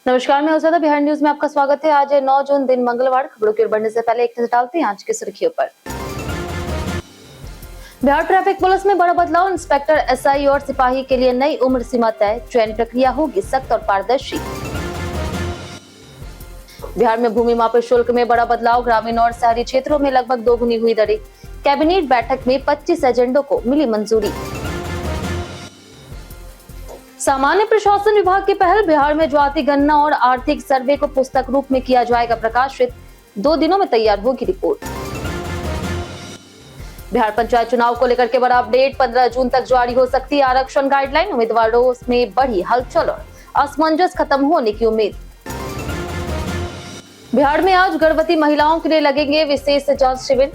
नमस्कार, मैं उजाला बिहार न्यूज में आपका स्वागत है। आज है 9 जून, दिन मंगलवार। खबरों की ओर बढ़ने से पहले एक नजर डालते हैं आज की सुर्खियों पर। बिहार ट्रैफिक पुलिस में बड़ा बदलाव। इंस्पेक्टर, एसआई और सिपाही के लिए नई उम्र सीमा तय। चयन प्रक्रिया होगी सख्त और पारदर्शी। बिहार में भूमि मापी शुल्क में बड़ा बदलाव। ग्रामीण और शहरी क्षेत्रों में लगभग दोगुनी हुई दरें। कैबिनेट बैठक में 25 एजेंडों को मिली मंजूरी। सामान्य प्रशासन विभाग की पहल। बिहार में जाति गणना और आर्थिक सर्वे को पुस्तक रूप में किया जाएगा प्रकाशित। 2 दिनों में तैयार होगी रिपोर्ट। बिहार पंचायत चुनाव को लेकर के बड़ा अपडेट। 15 जून तक जारी हो सकती है आरक्षण गाइडलाइन। उम्मीदवारों में बढ़ी हलचल और असमंजस खत्म होने की उम्मीद। बिहार में आज गर्भवती महिलाओं के लिए लगेंगे विशेष जांच शिविर।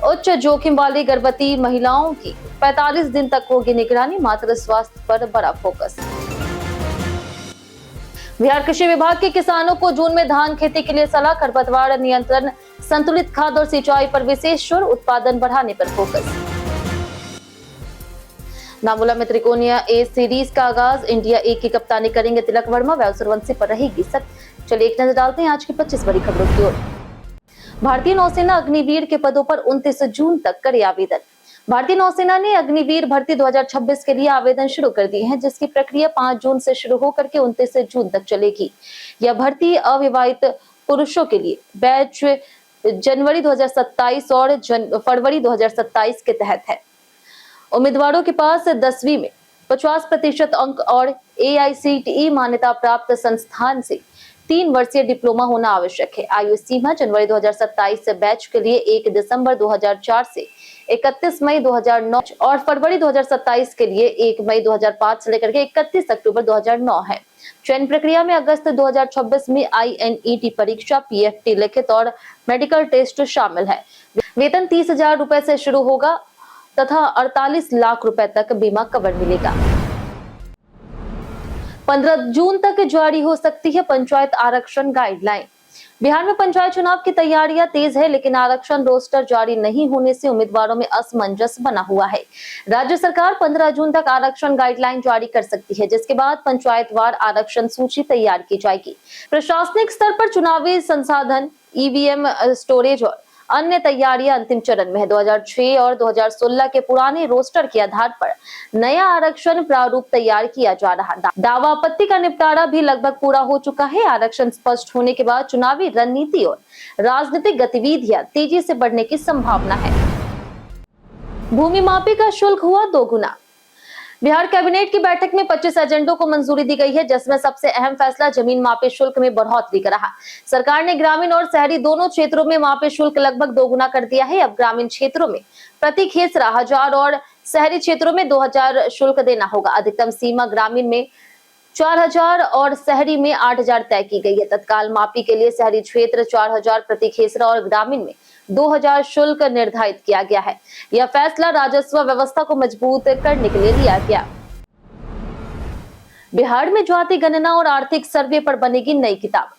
उच्च जोखिम वाली गर्भवती महिलाओं की 45 दिन तक होगी निगरानी। मातृ स्वास्थ्य पर बड़ा फोकस। बिहार कृषि विभाग के किसानों को जून में धान खेती के लिए सलाह। खरपतवार नियंत्रण, संतुलित खाद और सिंचाई पर विशेष जोर। उत्पादन बढ़ाने पर फोकस। नामुला में त्रिकोणीय ए सीरीज का आगाज। इंडिया ए की कप्तानी करेंगे तिलक वर्मा व सूर्यवंशी पर रहेगी सख्त। चलिए एक नजर डालते हैं आज की 25 बड़ी खबरों की ओर। भारतीय नौसेना अग्निवीर के पदों पर 29 जून तक करे आवेदन। भारतीय नौसेना ने अग्निवीर भर्ती 2026 के लिए आवेदन शुरू कर दिए हैं, जिसकी प्रक्रिया 5 जून से शुरू होकर के 29 जून तक चलेगी। यह भर्ती अविवाहित पुरुषों के लिए बैच जनवरी 2027 और फरवरी 2027 के तहत है। उम्मीदवारों के पास 10वीं में 50% अंक और AICTE मान्यता प्राप्त संस्थान से 3 वर्षीय डिप्लोमा होना आवश्यक है। आयु सीमा जनवरी 2027 बैच के लिए 1 दिसंबर 2004 से 31 मई 2009 और फरवरी 2027 के लिए 1 मई 2005 से लेकर के 31 अक्टूबर 2009 है। चयन प्रक्रिया में अगस्त 2026 में INET परीक्षा, PFT लिखित और मेडिकल टेस्ट शामिल है। वेतन 30,000 रुपए से शुरू होगा तथा 48 लाख रुपए तक बीमा कवर मिलेगा। 15 जून तक जारी हो सकती है पंचायत आरक्षण गाइडलाइन। बिहार में पंचायत चुनाव की तैयारियां तेज है, लेकिन आरक्षण रोस्टर जारी नहीं होने से उम्मीदवारों में असमंजस बना हुआ है। राज्य सरकार 15 जून तक आरक्षण गाइडलाइन जारी कर सकती है, जिसके बाद पंचायतवार आरक्षण सूची तैयार की जाएगी। प्रशासनिक स्तर पर चुनावी संसाधन, EVM स्टोरेज और अन्य तैयारियां अंतिम चरण में है। 2006 और 2016 के पुराने रोस्टर के आधार पर नया आरक्षण प्रारूप तैयार किया जा रहा। दावा आपत्ति का निपटारा भी लगभग पूरा हो चुका है। आरक्षण स्पष्ट होने के बाद चुनावी रणनीति और राजनीतिक गतिविधियां तेजी से बढ़ने की संभावना है। भूमि मापी का शुल्क हुआ 2 गुना। बिहार कैबिनेट की बैठक में 25 एजेंडों को मंजूरी दी गई है, जिसमें सबसे अहम फैसला जमीन मापी शुल्क में बढ़ोतरी का रहा। सरकार ने ग्रामीण और शहरी दोनों क्षेत्रों में मापी शुल्क लगभग 2 गुना कर दिया है। अब ग्रामीण क्षेत्रों में प्रति खेसरा 1000 और शहरी क्षेत्रों में 2000 शुल्क देना होगा। अधिकतम सीमा ग्रामीण में 4000 और शहरी में 8000 तय की गई है। तत्काल मापी के लिए शहरी क्षेत्र 4000 प्रति खेसरा और ग्रामीण में 2000 शुल्क निर्धारित किया गया है। यह फैसला राजस्व व्यवस्था को मजबूत करने के लिए लिया गया। बिहार में जाति गणना और आर्थिक सर्वे पर बनेगी नई किताब।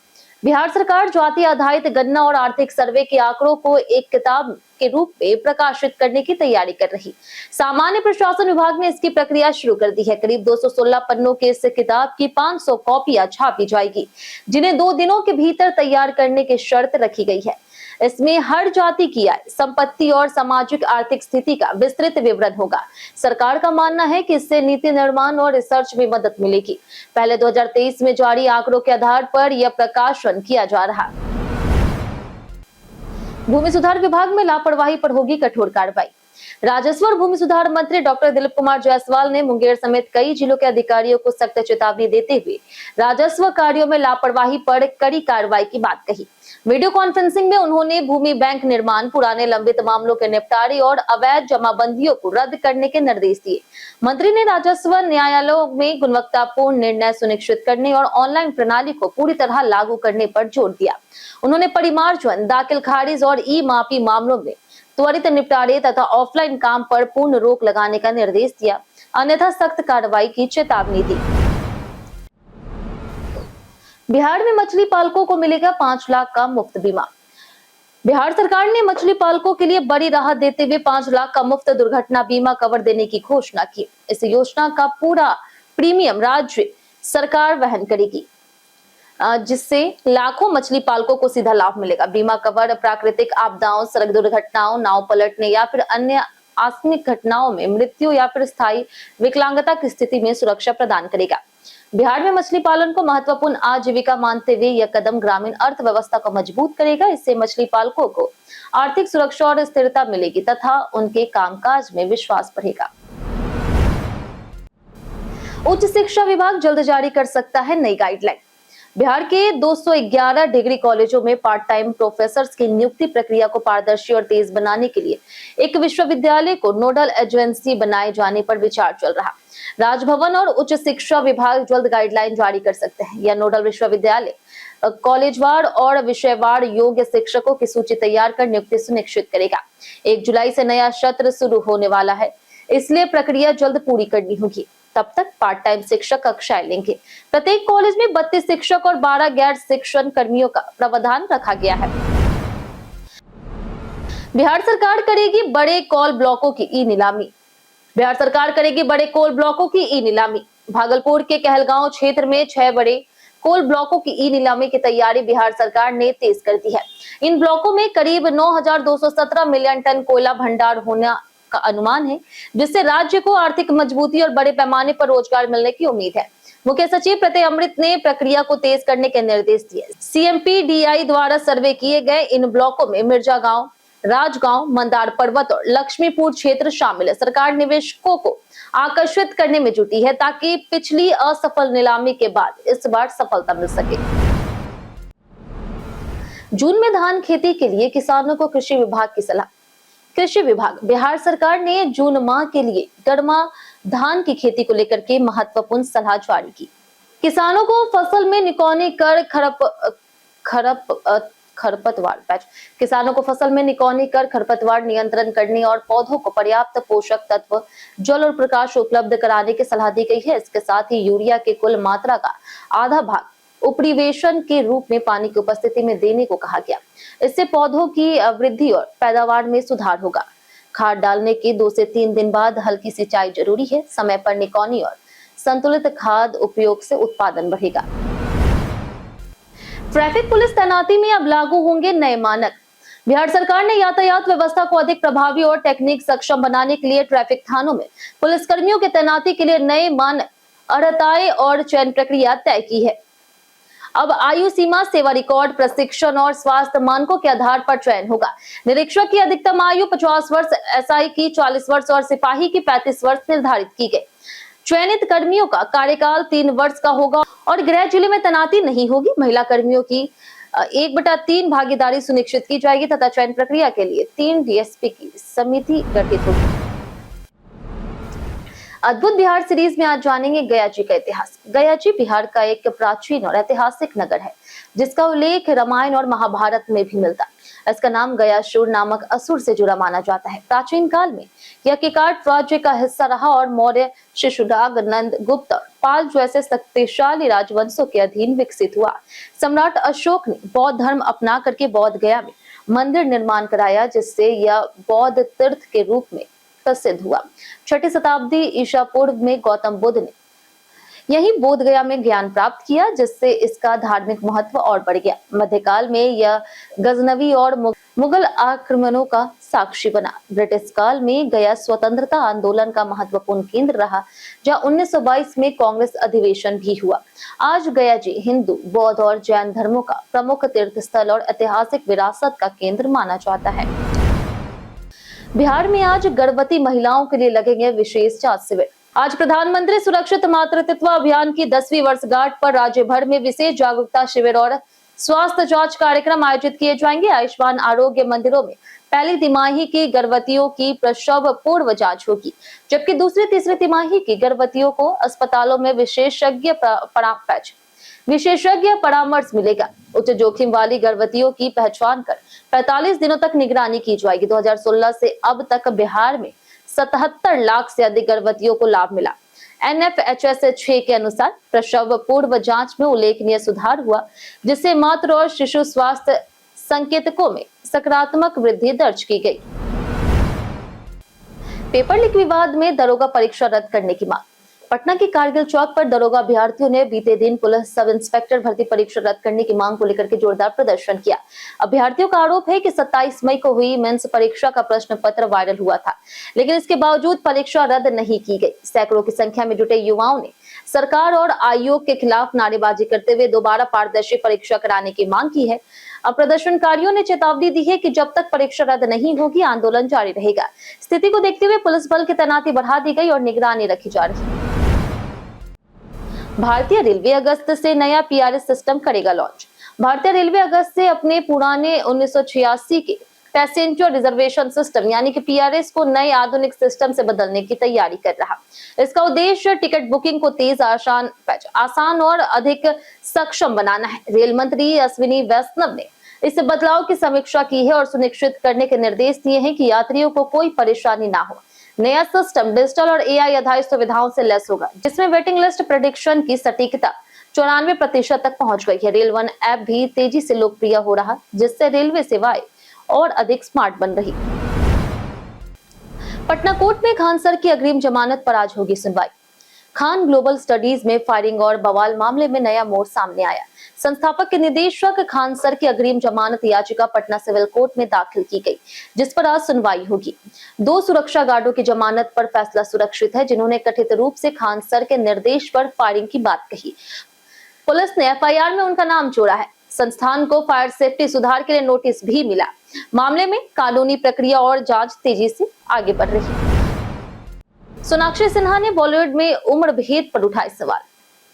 बिहार सरकार जाति आधारित गणना और आर्थिक सर्वे के आंकड़ों को एक किताब के रूप में प्रकाशित करने की तैयारी कर रही। सामान्य प्रशासन विभाग ने इसकी प्रक्रिया शुरू कर दी है। करीब 216 पन्नों के इस किताब की 500 कॉपियां छापी जाएगी, जिन्हें 2 दिनों के भीतर तैयार करने की शर्त रखी गई है। इसमें हर जाति की आय, संपत्ति और सामाजिक आर्थिक स्थिति का विस्तृत विवरण होगा। सरकार का मानना है कि इससे नीति निर्माण और रिसर्च में मदद मिलेगी। पहले 2023 में जारी आंकड़ों के आधार पर यह प्रकाशन किया जा रहा। भूमि सुधार विभाग में लापरवाही पर होगी कठोर कार्रवाई। राजस्व और भूमि सुधार मंत्री डॉक्टर दिलीप कुमार जायसवाल ने मुंगेर समेत कई जिलों के अधिकारियों को सख्त चेतावनी देते हुए राजस्व कार्यों में लापरवाही पर कड़ी कार्रवाई की बात कही। वीडियो कॉन्फ्रेंसिंग में उन्होंने भूमि बैंक निर्माण, पुराने लंबित मामलों के निपटारे और अवैध जमाबंदियों को रद्द करने के निर्देश दिए। मंत्री ने राजस्व न्यायालयों में गुणवत्तापूर्ण निर्णय सुनिश्चित करने और ऑनलाइन प्रणाली को पूरी तरह लागू करने पर जोर दिया। उन्होंने परिमार्जन, दाखिल खारिज और ई-मापी मामलों में त्वरित निपटारे तथा ऑफलाइन काम पर पूर्ण रोक लगाने का निर्देश दिया, अन्यथा सख्त कार्रवाई की चेतावनी दी। बिहार में मछली पालकों को मिलेगा 5 लाख का मुफ्त बीमा। बिहार सरकार ने मछली पालकों के लिए बड़ी राहत देते हुए 5 लाख का मुफ्त दुर्घटना बीमा कवर देने की घोषणा की। इस योजना का पूरा प्रीमियम राज्य सरकार वहन करेगी। जिससे लाखों मछली पालकों को सीधा लाभ मिलेगा। बीमा कवर प्राकृतिक आपदाओं, सड़क दुर्घटनाओं, नाव पलटने या फिर अन्य आकस्मिक घटनाओं में मृत्यु या फिर स्थायी विकलांगता की स्थिति में सुरक्षा प्रदान करेगा। बिहार में मछली पालन को महत्वपूर्ण आजीविका मानते हुए यह कदम ग्रामीण अर्थव्यवस्था को मजबूत करेगा। इससे मछली पालकों को आर्थिक सुरक्षा और स्थिरता मिलेगी तथा उनके कामकाज में विश्वास बढ़ेगा। उच्च शिक्षा विभाग जल्द जारी कर सकता है नई गाइडलाइन। बिहार के 211 डिग्री कॉलेजों में पार्ट टाइम प्रोफेसर्स की नियुक्ति प्रक्रिया को पारदर्शी और तेज बनाने के लिए एक विश्वविद्यालय को नोडल एजेंसी बनाए जाने पर विचार चल रहा। राजभवन और उच्च शिक्षा विभाग जल्द गाइडलाइन जारी कर सकते हैं। यह नोडल विश्वविद्यालय कॉलेजवार और विषयवार योग्य शिक्षकों की सूची तैयार कर नियुक्ति सुनिश्चित करेगा। 1 जुलाई से नया सत्र शुरू होने वाला है, इसलिए प्रक्रिया जल्द पूरी करनी होगी। तब तक पार्ट टाइम शिक्षक कक्षाएं लेंगे। प्रत्येक कॉलेज में 32 शिक्षक और 12 गैर शिक्षण कर्मियों का प्रावधान रखा गया है। बिहार सरकार करेगी बड़े कोल ब्लॉकों की ई नीलामी। बिहार सरकार करेगी बड़े कोल ब्लॉकों की ई नीलामी। भागलपुर के कहलगांव क्षेत्र में 6 बड़े कोल ब्लॉकों की ई नीलामी की तैयारी बिहार सरकार ने तेज कर दी है। इन ब्लॉकों में करीब 9,217 मिलियन टन कोयला भंडार होना का अनुमान है, जिससे राज्य को आर्थिक मजबूती और बड़े पैमाने पर रोजगार मिलने की उम्मीद है। मुख्य सचिव प्रत्यय अमृत ने प्रक्रिया को तेज करने के निर्देश दिए। CMPDI द्वारा सर्वे किए गए इन ब्लॉकों में मिर्जा गांव, राजगांव, मंदार पर्वत और लक्ष्मीपुर क्षेत्र शामिल है। सरकार निवेशकों को आकर्षित करने में जुटी है ताकि पिछली असफल नीलामी के बाद इस बार सफलता मिल सके। जून में धान खेती के लिए किसानों को कृषि विभाग की सलाह। कृषि विभाग बिहार सरकार ने जून माह के लिए गर्मा धान की खेती को लेकर के महत्वपूर्ण सलाह जारी की। किसानों को फसल में निकौनी कर खरपतवार नियंत्रण करने और पौधों को पर्याप्त पोषक तत्व, जल और प्रकाश उपलब्ध कराने की सलाह दी गई है। इसके साथ ही यूरिया के कुल मात्रा का आधा भाग उपरिवेशन के रूप में पानी की उपस्थिति में देने को कहा गया। इससे पौधों की वृद्धि और पैदावार में सुधार होगा। खाद डालने के 2 से 3 दिन बाद हल्की सिंचाई जरूरी है। समय पर निकौनी और संतुलित खाद उपयोग से उत्पादन बढ़ेगा। ट्रैफिक पुलिस तैनाती में अब लागू होंगे नए मानक। बिहार सरकार ने यातायात व्यवस्था को अधिक प्रभावी और टेक्निक सक्षम बनाने के लिए ट्रैफिक थानों में पुलिसकर्मियों की तैनाती के लिए नए मानक, अर्हताएं और चयन प्रक्रिया तय की है। अब आयु सीमा, सेवा रिकॉर्ड, प्रशिक्षण और स्वास्थ्य मानकों के आधार पर चयन होगा। निरीक्षक की अधिकतम आयु 50 वर्ष, SI की 40 वर्ष और सिपाही की 35 वर्ष निर्धारित की गई। चयनित कर्मियों का कार्यकाल 3 वर्ष का होगा और गृह जिले में तैनाती नहीं होगी। महिला कर्मियों की 1/3 भागीदारी सुनिश्चित की जाएगी तथा चयन प्रक्रिया के लिए 3 DSP की समिति गठित होगी। अद्भुत बिहार सीरीज में आज जानेंगे गया जी का इतिहास। गया जी बिहार का एक प्राचीन और ऐतिहासिक नगर है, जिसका उल्लेख रामायण और महाभारत में भी मिलता है। इसका नाम गयासुर नामक असुर से जुड़ा माना जाता है। प्राचीन काल में यह किकाट राज्य का हिस्सा रहा और मौर्य, शिशुनाग, नंद, गुप्त, पाल जैसे शक्तिशाली राजवंशों के अधीन विकसित हुआ। सम्राट अशोक ने बौद्ध धर्म अपना करके बौद्ध गया में मंदिर निर्माण कराया, जिससे यह बौद्ध तीर्थ के रूप में प्रसिद्ध हुआ। 6ठी शताब्दी ईसा पूर्व में गौतम बुद्ध ने यही बोध गया में ज्ञान प्राप्त किया, जिससे इसका धार्मिक महत्व और बढ़ गया। मध्यकाल में यह गजनवी और मुगल आक्रमणों का साक्षी बना। ब्रिटिश काल में गया स्वतंत्रता आंदोलन का महत्वपूर्ण केंद्र रहा, जहां 1922 में कांग्रेस अधिवेशन भी हुआ। आज गया जी हिंदू, बौद्ध और जैन धर्मों का प्रमुख तीर्थ स्थल और ऐतिहासिक विरासत का केंद्र माना जाता है। बिहार में आज गर्भवती महिलाओं के लिए लगेंगे विशेष जांच शिविर। आज प्रधानमंत्री सुरक्षित मातृत्व अभियान की 10वीं वर्षगांठ पर राज्य भर में विशेष जागरूकता शिविर और स्वास्थ्य जांच कार्यक्रम आयोजित किए जाएंगे। आयुष्मान आरोग्य मंदिरों में पहली तिमाही की गर्भवतियों की प्रसव पूर्व जांच होगी, जबकि दूसरी तीसरी तिमाही की गर्भवतियों को अस्पतालों में विशेषज्ञ परामर्श मिलेगा। उच्च जोखिम वाली गर्भवतियों की पहचान कर 45 दिनों तक निगरानी की जाएगी। 2016 से अब तक बिहार में 77 लाख से अधिक गर्भवतियों को लाभ मिला। NFHS 6 के अनुसार प्रसव पूर्व जांच में उल्लेखनीय सुधार हुआ, जिससे मातृ और शिशु स्वास्थ्य संकेतकों में सकारात्मक वृद्धि दर्ज की गई। पेपर लीक विवाद में दरोगा परीक्षा रद्द करने की मांग। पटना के कारगिल चौक पर दरोगा अभ्यर्थियों ने बीते दिन पुलिस सब इंस्पेक्टर भर्ती परीक्षा रद्द करने की मांग को लेकर के जोरदार प्रदर्शन किया। अभ्यर्थियों का आरोप है कि 27 मई को हुई मेंस परीक्षा का प्रश्न पत्र वायरल हुआ था, लेकिन इसके बावजूद परीक्षा रद्द नहीं की गई। सैकड़ों की संख्या में जुटे युवाओं ने सरकार और आयोग के खिलाफ नारेबाजी करते हुए दोबारा पारदर्शी परीक्षा कराने की मांग की है। अब प्रदर्शनकारियों ने चेतावनी दी है कि जब तक परीक्षा रद्द नहीं होगी, आंदोलन जारी रहेगा। स्थिति को देखते हुए पुलिस बल की तैनाती बढ़ा दी गई और निगरानी रखी जा रही है। भारतीय रेलवे अगस्त से नया पीआरएस सिस्टम करेगा लॉन्च। भारतीय रेलवे अगस्त से अपने पुराने 1986 के पैसेंजर रिजर्वेशन सिस्टम यानी कि पीआरएस को नए आधुनिक सिस्टम से बदलने की तैयारी कर रहा। इसका उद्देश्य टिकट बुकिंग को तेज, आसान और अधिक सक्षम बनाना है। रेल मंत्री अश्विनी वैष्णव ने इस बदलाव की समीक्षा की है और सुनिश्चित करने के निर्देश दिए हैं कि यात्रियों को कोई परेशानी ना हो। नया सिस्टम डिजिटल और एआई आधारित सुविधाओं से लैस होगा, जिसमें वेटिंग लिस्ट प्रेडिक्शन की सटीकता 94% तक पहुंच गई है। रेल वन ऐप भी तेजी से लोकप्रिय हो रहा, जिससे रेलवे सेवाएं और अधिक स्मार्ट बन रही। पटना कोर्ट में खान सर की अग्रिम जमानत पर आज होगी सुनवाई। खान ग्लोबल स्टडीज में फायरिंग और बवाल मामले में नया मोड़ सामने आया। संस्थापक के निदेशक खान सर की अग्रिम जमानत याचिका पटना सिविल कोर्ट में दाखिल की गई, जिस पर आज सुनवाई होगी। 2 सुरक्षा गार्डों की जमानत पर फैसला सुरक्षित है, जिन्होंने कथित रूप से खान सर के निर्देश पर फायरिंग की बात कही। पुलिस ने एफआईआर में उनका नाम जोड़ा है। संस्थान को फायर सेफ्टी सुधार के लिए नोटिस भी मिला। मामले में कानूनी प्रक्रिया और जांच तेजी से आगे बढ़ रही है। सोनाक्षी सिन्हा ने बॉलीवुड में उम्र भेद पर उठाए सवाल।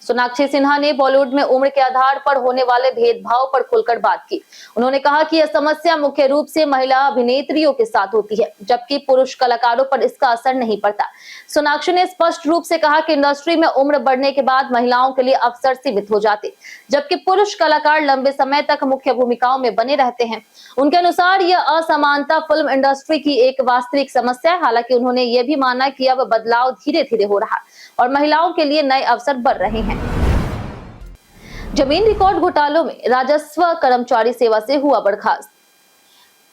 सोनाक्षी सिन्हा ने बॉलीवुड में उम्र के आधार पर होने वाले भेदभाव पर खुलकर बात की। उन्होंने कहा कि यह समस्या मुख्य रूप से महिला अभिनेत्रियों के साथ होती है, जबकि पुरुष कलाकारों पर इसका असर नहीं पड़ता। सोनाक्षी ने स्पष्ट रूप से कहा कि इंडस्ट्री में उम्र बढ़ने के बाद महिलाओं के लिए अवसर सीमित हो जाते, जबकि पुरुष कलाकार लंबे समय तक मुख्य भूमिकाओं में बने रहते हैं। उनके अनुसार यह असमानता फिल्म इंडस्ट्री की एक वास्तविक समस्या है। हालांकि उन्होंने ये भी माना कि अब बदलाव धीरे धीरे हो रहा और महिलाओं के लिए नए अवसर बढ़ रहे हैं। जमीन रिकॉर्ड घोटालों में राजस्व कर्मचारी सेवा से हुआ बर्खास्त।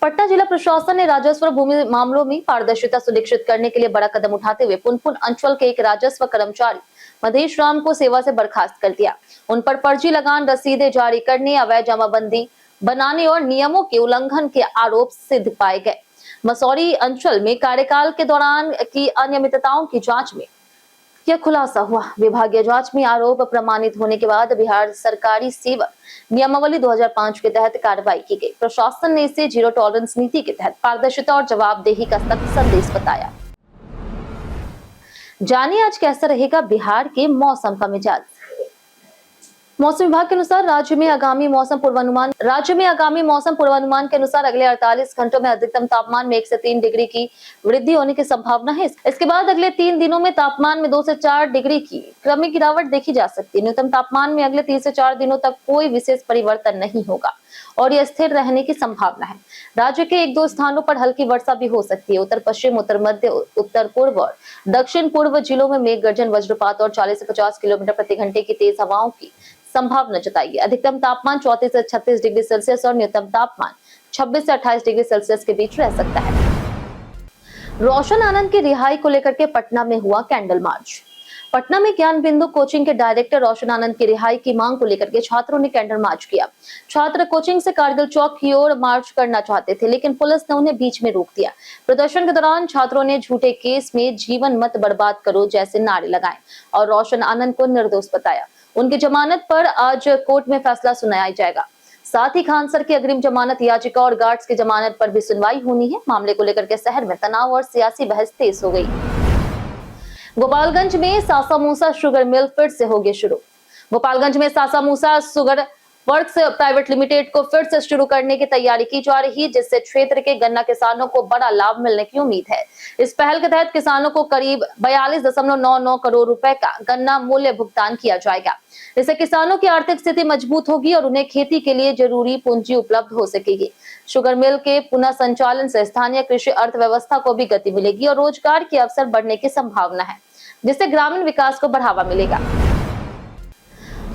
पटना जिला प्रशासन ने राजस्व भूमि मामलों में पारदर्शिता सुनिश्चित करने के लिए बड़ा कदम उठाते हुए पुनपुन अंचल के एक राजस्व कर्मचारी मधेश राम को सेवा से बर्खास्त कर दिया। उन पर फर्जी लगान रसीदें जारी करने, अवैध जमाबंदी बनाने और नियमों के उल्लंघन के आरोप सिद्ध पाए गए। मसौरी अंचल में कार्यकाल के दौरान की अनियमितताओं की जांच में यह खुलासा हुआ। विभागीय जांच में आरोप प्रमाणित होने के बाद बिहार सरकारी सेवा नियमावली 2005 के तहत कार्रवाई की गई। प्रशासन ने इसे जीरो टॉलरेंस नीति के तहत पारदर्शिता और जवाबदेही का सख्त संदेश बताया। जानिए आज कैसा रहेगा बिहार के मौसम का मिजाज। मौसम विभाग के अनुसार राज्य में आगामी मौसम पूर्वानुमान के अनुसार अगले 48 घंटों में अधिकतम तापमान में 1 से 3 डिग्री की वृद्धि होने की संभावना है। इसके बाद अगले 3 दिनों में तापमान में 2 से 4 डिग्री की क्रमिक गिरावट देखी जा सकती है। न्यूनतम तापमान में अगले 3 से 4 दिनों तक कोई विशेष परिवर्तन नहीं होगा और यह स्थिर रहने की संभावना है। राज्य के 1-2 स्थानों पर हल्की वर्षा भी हो सकती है। उत्तर पश्चिम, उत्तर मध्य, उत्तर पूर्व और दक्षिण पूर्व जिलों में मेघ गर्जन, वज्रपात और 40 से 50 किलोमीटर प्रति घंटे की तेज हवाओं की संभावना जताई है। अधिकतम तापमान 34 से 36 डिग्री सेल्सियस और न्यूनतम तापमान 26 से 28 डिग्री सेल्सियस के बीच रह सकता है। रोशन आनंद की रिहाई को लेकर के पटना में हुआ कैंडल मार्च। पटना में ज्ञान बिंदु कोचिंग के डायरेक्टर रोशन आनंद की रिहाई की मांग को लेकर के छात्रों ने कैंडल मार्च किया। छात्र कोचिंग से कारगिल चौक की ओर मार्च करना चाहते थे, लेकिन पुलिस ने उन्हें बीच में रोक दिया। प्रदर्शन के दौरान छात्रों ने झूठे केस में जीवन मत बर्बाद करो जैसे नारे लगाए और रोशन आनंद को निर्दोष बताया। उनकी जमानत पर आज कोर्ट में फैसला सुनाया जाएगा। साथ ही खान सर की अग्रिम जमानत याचिका और गार्ड्स की जमानत पर भी सुनवाई होनी है। मामले को लेकर के शहर में तनाव और सियासी बहस तेज हो गई। गोपालगंज में सासामूसा शुगर मिल फिर से होगी शुरू। गोपालगंज में Sasamusa sugar works private limited को फिर से शुरू करने की तैयारी की जा रही है, जिससे क्षेत्र के गन्ना किसानों को बड़ा लाभ मिलने की उम्मीद है। इस पहल के तहत किसानों को करीब 42.99 करोड़ रुपए का गन्ना मूल्य भुगतान किया जाएगा। इससे किसानों की आर्थिक स्थिति मजबूत होगी और उन्हें खेती के लिए जरूरी पूंजी उपलब्ध हो सकेगी। शुगर मिल के पुनः संचालन से स्थानीय कृषि अर्थव्यवस्था को भी गति मिलेगी और रोजगार के अवसर बढ़ने की संभावना है, जिससे ग्रामीण विकास को बढ़ावा मिलेगा।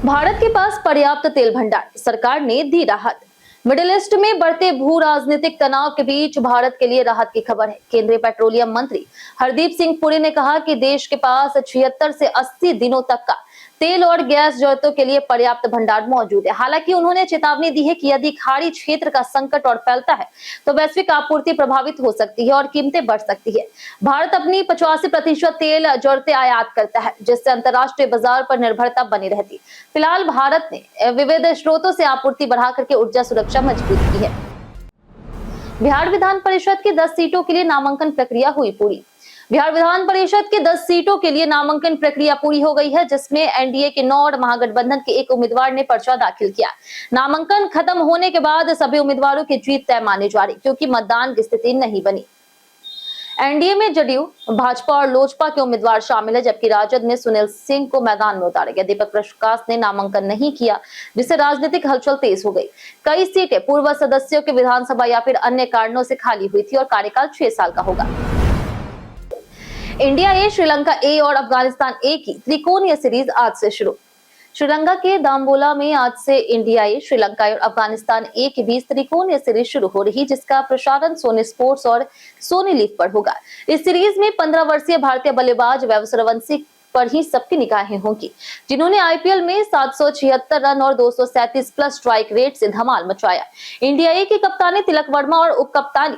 भारत के पास पर्याप्त तेल भंडार, सरकार ने दी राहत। मिडिल ईस्ट में बढ़ते भू राजनीतिक तनाव के बीच भारत के लिए राहत की खबर है। केंद्रीय पेट्रोलियम मंत्री हरदीप सिंह पुरी ने कहा कि देश के पास 76 से 80 दिनों तक का तेल और गैस जरूरतों के लिए पर्याप्त भंडार मौजूद है। हालांकि उन्होंने चेतावनी दी है कि यदि खाड़ी क्षेत्र का संकट और फैलता है तो वैश्विक आपूर्ति प्रभावित हो सकती है और कीमतें बढ़ सकती है। भारत अपनी 85% तेल जरूरतें आयात करता है, जिससे अंतर्राष्ट्रीय बाजार पर निर्भरता बनी रहती। फिलहाल भारत ने विविध स्रोतों से आपूर्ति बढ़ा करके ऊर्जा सुरक्षा मजबूत की है। बिहार विधान परिषद की 10 सीटों के लिए नामांकन प्रक्रिया हुई पूरी। बिहार विधान परिषद के 10 सीटों के लिए नामांकन प्रक्रिया पूरी हो गई है, जिसमें एनडीए के 9 और महागठबंधन के एक उम्मीदवार ने पर्चा दाखिल किया। नामांकन खत्म होने के बाद सभी उम्मीदवारों की जीत तय मानी जा रही, क्योंकि मतदान की स्थिति नहीं बनी। एनडीए में जदयू, भाजपा और लोजपा के उम्मीदवार शामिल है, जबकि राजद में सुनील सिंह को मैदान में उतारा गया। दीपक प्रकाश ने नामांकन नहीं किया, जिससे राजनीतिक हलचल तेज हो गई। कई सीटें पूर्व सदस्यों के विधानसभा या फिर अन्य कारणों से खाली हुई थी और कार्यकाल 6 साल का होगा। इंडिया ए, श्रीलंका ए और अफगानिस्तान ए की त्रिकोणीय सीरीज आज से शुरू। श्रीलंका के दाम्बोला में आज से इंडिया ए, श्रीलंका और अफगानिस्तान ए के बीच त्रिकोणीय सीरीज शुरू हो रही, जिसका प्रसारण सोनी स्पोर्ट्स और सोनी लीव पर होगा। इस सीरीज में 15 वर्षीय भारतीय बल्लेबाज वैभव सूर्यवंशी पर ही सबकी निगाहें होंगी, जिन्होंने आईपीएल में 776 रन और 237 प्लस स्ट्राइक रेट से धमाल मचाया। इंडिया ए की कप्तानी तिलक वर्मा और उप कप्तानी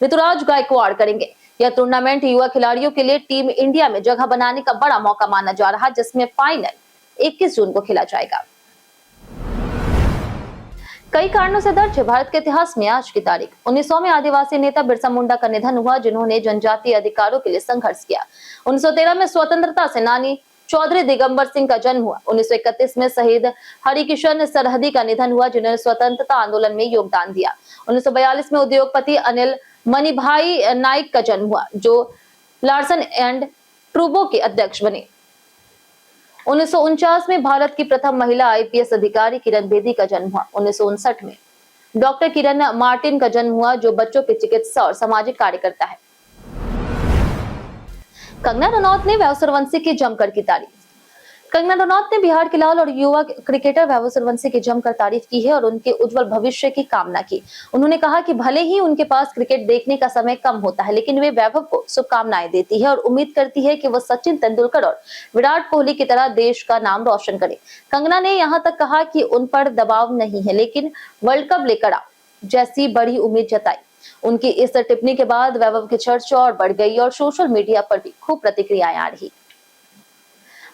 ऋतुराज गायकवाड़ करेंगे। यह टूर्नामेंट युवा खिलाड़ियों के लिए टीम इंडिया में जगह बनाने का बड़ा मौका माना जा रहा है, जिसमें फाइनल 21 जून को खेला जाएगा। कई कारणों से दर्ज है भारत के इतिहास में आज की तारीख। 1900 में आदिवासी नेता बिरसा मुंडा का निधन हुआ, जिन्होंने जनजातीय अधिकारों के लिए संघर्ष किया। 1913 में स्वतंत्रता सेनानी चौधरी दिगंबर सिंह का जन्म हुआ। 1931 में शहीद हरिकिशन सरहदी का निधन हुआ, जिन्होंने स्वतंत्रता आंदोलन में योगदान दिया। 1942 में उद्योगपति अनिल मणिभाई नाइक का जन्म हुआ, जो लार्सन एंड ट्रूबो के अध्यक्ष बने। 1949 में भारत की प्रथम महिला आईपीएस अधिकारी किरण बेदी का जन्म हुआ। 1959 में डॉक्टर किरण मार्टिन का जन्म हुआ, जो बच्चों की चिकित्सा और सामाजिक कार्यकर्ता है। कंगना रनौत ने वैभव सूर्यवंशी की जमकर की तारीफ। कंगना रनौत ने बिहार के लाल और युवा क्रिकेटर वैभव सूर्यवंशी की जमकर तारीफ की है और उनके उज्जवल भविष्य की कामना की। उन्होंने कहा कि भले ही उनके पास क्रिकेट देखने का समय कम होता है, लेकिन वे वैभव को शुभकामनाएं देती है और उम्मीद करती है कि वो सचिन तेंदुलकर और विराट कोहली की तरह देश का नाम रोशन करे। कंगना ने यहाँ तक कहा कि उन पर दबाव नहीं है, लेकिन वर्ल्ड कप लेकर आओ जैसी बड़ी उम्मीद जताई। उनकी इस टिप्पणी के बाद वैभव की चर्चा और बढ़ गई और सोशल मीडिया पर भी खूब प्रतिक्रियाएं आ रही।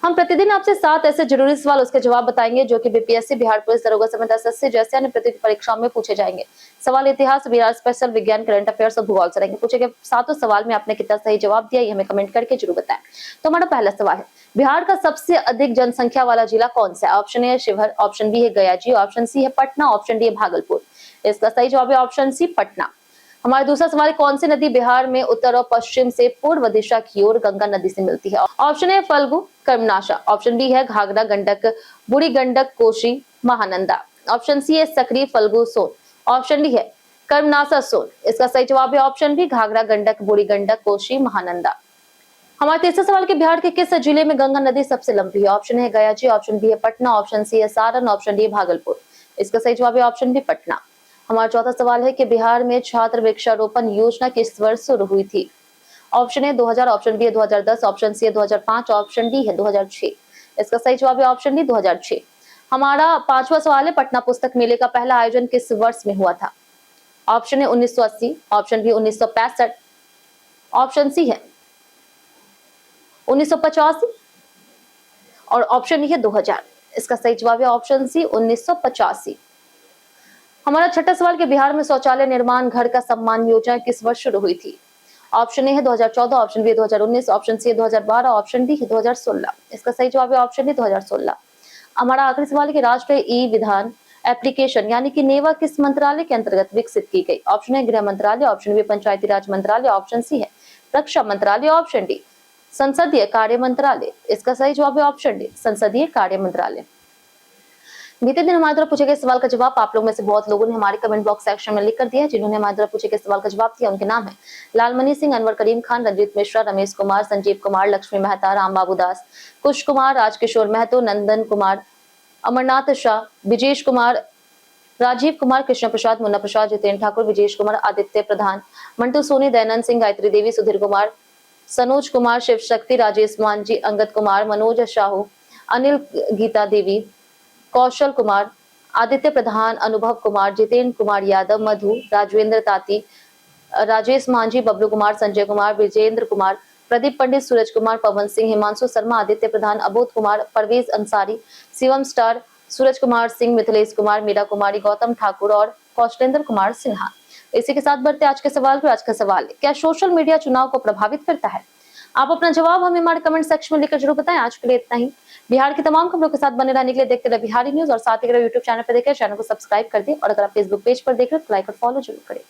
हम प्रतिदिन आपसे 7 ऐसे जरूरी सवाल उसके जवाब बताएंगे, जो कि बीपीएससी, बिहार पुलिस दरोगा समेत एसएससी जैसे अन्य प्रतियोगी परीक्षाओं में पूछे जाएंगे। सवाल इतिहास, बिहार स्पेशल, विज्ञान, करंट अफेयर्स और भूगोल से रहेंगे। पूछे गए 7 सवाल में आपने कितना सही जवाब दिया, ये हमें कमेंट करके जरूर बताएं। तो हमारा पहला सवाल है, बिहार का सबसे अधिक जनसंख्या वाला जिला कौन सा है? ऑप्शन ए है शिवहर, ऑप्शन बी है गया जी, ऑप्शन सी है पटना, ऑप्शन डी है भागलपुर। इसका सही जवाब है ऑप्शन सी पटना। हमारा दूसरा सवाल, कौन सी नदी बिहार में उत्तर और पश्चिम से पूर्व दिशा की ओर गंगा नदी से मिलती है? Option A Falgu, Karmanasha, option B है घाघरा, गंडक, बूढ़ी गंडक, कोशी, महानंदा, ऑप्शन सी है सकरी, फल्गु, सोन, ऑप्शन डी है कर्मनाशा, सोन। इसका सही जवाब है ऑप्शन बी घाघरा, गंडक, बूढ़ी गंडक, कोशी, महानंदा। हमारे तीसरे सवाल के, बिहार के किस जिले में गंगा नदी सबसे लंबी है? ऑप्शन है गया जी, ऑप्शन बी है पटना, ऑप्शन सी है सारण, ऑप्शन डी भागलपुर। इसका सही जवाब है ऑप्शन बी पटना। हमारा चौथा सवाल है कि बिहार में छात्र वृक्षारोपण योजना किस वर्ष शुरू हुई थी? ऑप्शन ए 2000, ऑप्शन बी है 2010, ऑप्शन सी है 2005, ऑप्शन डी है 2006। इसका सही जवाब है ऑप्शन डी 2006। हमारा पांचवा सवाल है, पटना पुस्तक मेले का पहला आयोजन किस वर्ष में हुआ था? ऑप्शन है 1980, ऑप्शन बी 1965, ऑप्शन सी है 1985 और ऑप्शन डी है 2000। इसका सही जवाब है ऑप्शन सी 1985। हमारा छठा सवाल कि बिहार में शौचालय निर्माण घर का सम्मान योजना किस वर्ष शुरू हुई थी? ऑप्शन ए है 2014, option B 2019, option C 2012, option D है 2016। इसका सही जवाब है ऑप्शन डी 2016। हमारा आखिरी सवाल कि राष्ट्रीय ई विधान एप्लीकेशन यानी कि नेवा किस मंत्रालय के अंतर्गत विकसित की गई? ऑप्शन ए गृह मंत्रालय, ऑप्शन बी पंचायती राज मंत्रालय, ऑप्शन सी है रक्षा मंत्रालय, ऑप्शन डी संसदीय कार्य मंत्रालय। इसका सही जवाब है ऑप्शन डी संसदीय कार्य मंत्रालय। बीते दिन हमारे द्वारा पूछे गए सवाल का जवाब आप लोग में से बहुत लोगों ने हमारे कमेंट बॉक्स सेक्शन में लिख कर दिया है। जिन्होंने हमारे द्वारा पूछे गए सवाल का जवाब दिया उनके नाम है लालमणि सिंह, अनवर करीम खान, रंजीत मिश्रा, रमेश कुमार, संजीव कुमार, लक्ष्मी मेहता, राम बाबू दास, कुश कुमार, राजकिशोर महतो, नंदन कुमार, अमरनाथ शाह, विजेश कुमार, राजीव कुमार, कृष्ण प्रसाद, मुन्ना प्रसाद, जितेंद्र ठाकुर, विजेश कुमार, आदित्य प्रधान, मंटू सोनी, दयानंद सिंह, गायत्री देवी, सुधीर कुमार, सनोज कुमार, शिव शक्ति, राजेश मांझी, अंगद कुमार, मनोज साहू, अनिल, गीता देवी, कौशल कुमार, आदित्य प्रधान, अनुभव कुमार, जितेंद्र कुमार यादव, मधु, राजवेंद्र ताती, राजेश मांझी, बबलू कुमार, संजय कुमार, विजेंद्र कुमार, प्रदीप पंडित, सूरज कुमार, पवन सिंह, हिमांशु शर्मा, आदित्य प्रधान, अबोध कुमार, परवेज अंसारी, शिवम स्टार, सूरज कुमार सिंह, मिथिलेश कुमार, मीरा कुमारी, गौतम ठाकुर और कौशलेंद्र कुमार सिन्हा। इसी के साथ बढ़ते आज के सवाल पर। आज का सवाल है, क्या सोशल मीडिया चुनाव को प्रभावित करता है? आप अपना जवाब हमें हमारे कमेंट सेक्शन में लिखकर जरूर बताएं। आज के लिए इतना ही। बिहार की तमाम खबरों के साथ बने रहने के लिए देखते रहिए बिहारी न्यूज और साथ ही अगर यूट्यूब चैनल पर देखें, चैनल को सब्सक्राइब कर दें और अगर आप फेसबुक पेज पर देख रहे हैं तो लाइक और फॉलो जरूर करें।